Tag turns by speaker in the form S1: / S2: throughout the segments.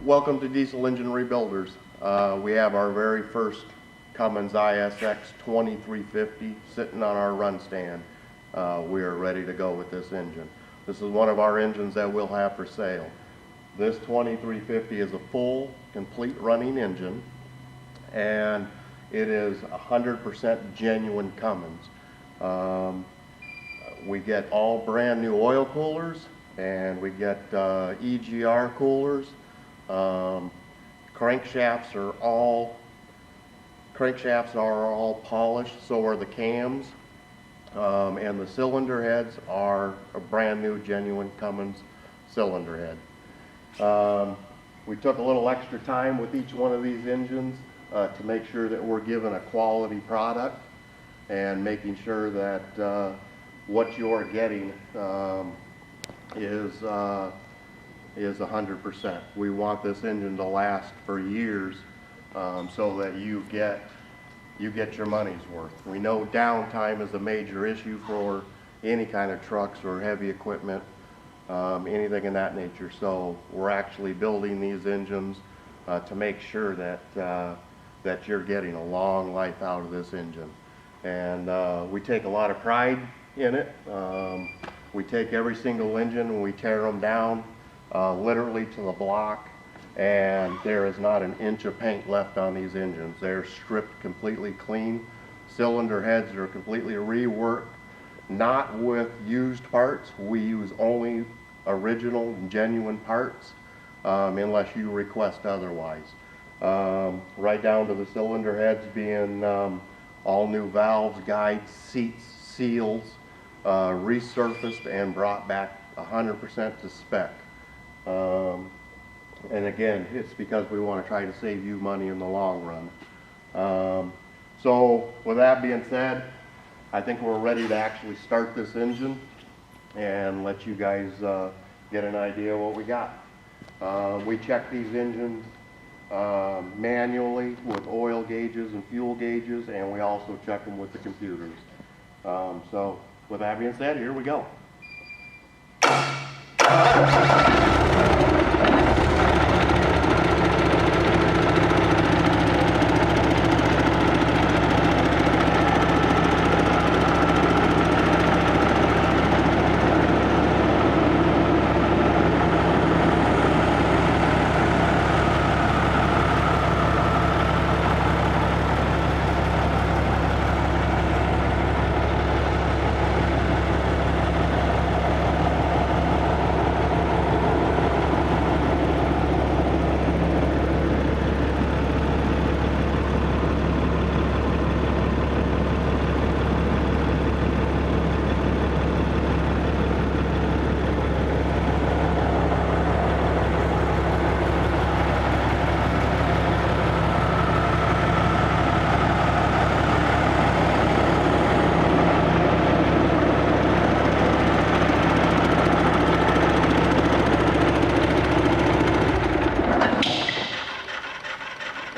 S1: Welcome to Diesel Engine Rebuilders. We have our very first Cummins ISX 2350 sitting on our run stand. We are ready to go with this engine. This is one of our engines that we'll have for sale. This 2350 is a full, complete running engine, and it is 100% genuine Cummins. We get all brand new oil coolers, and we get EGR coolers. Crankshafts are all polished, so are the cams, and the cylinder heads are a brand new genuine Cummins cylinder head. We took a little extra time with each one of these engines to make sure that we're given a quality product and making sure that what you're getting is 100%. We want this engine to last for years, so that you get your money's worth. We know downtime is a major issue for any kind of trucks or heavy equipment, anything in that nature. So we're actually building these engines to make sure that you're getting a long life out of this engine. And we take a lot of pride in it. We take every single engine and we tear them down literally to the block, and there is not an inch of paint left on these engines. They're stripped completely clean. Cylinder heads are completely reworked, not with used parts. We use only original and genuine parts, unless you request otherwise. Right down to the cylinder heads being all new valves, guides, seats, seals, resurfaced and brought back 100% to spec. And again, it's because we want to try to save you money in the long run. So with that being said, I think we're ready to actually start this engine and let you guys get an idea of what we got. We check these engines manually with oil gauges and fuel gauges, and we also check them with the computers. So with that being said, here we go.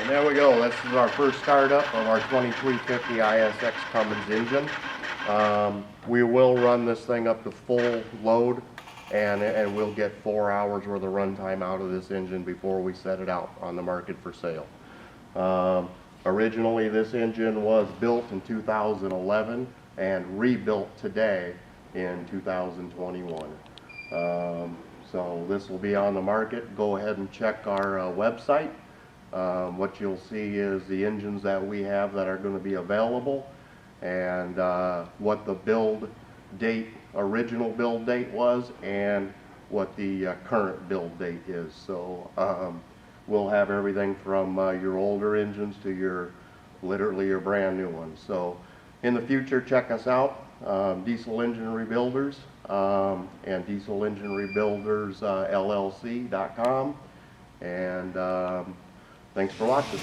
S1: There we go. This is our first startup of our 2350 ISX Cummins engine. We will run this thing up to full load, and we'll get 4 hours worth of runtime out of this engine before we set it out on the market for sale. Originally, this engine was built in 2011 and rebuilt today in 2021. So this will be on the market. Go ahead and check our website. What you'll see is the engines that we have that are going to be available, and what the build date, original build date was, and what the current build date is. So we'll have everything from your older engines to literally your brand new ones. So in the future, check us out, Diesel Engine Rebuilders, and Diesel Engine Rebuilders LLC.com, and thanks for watching.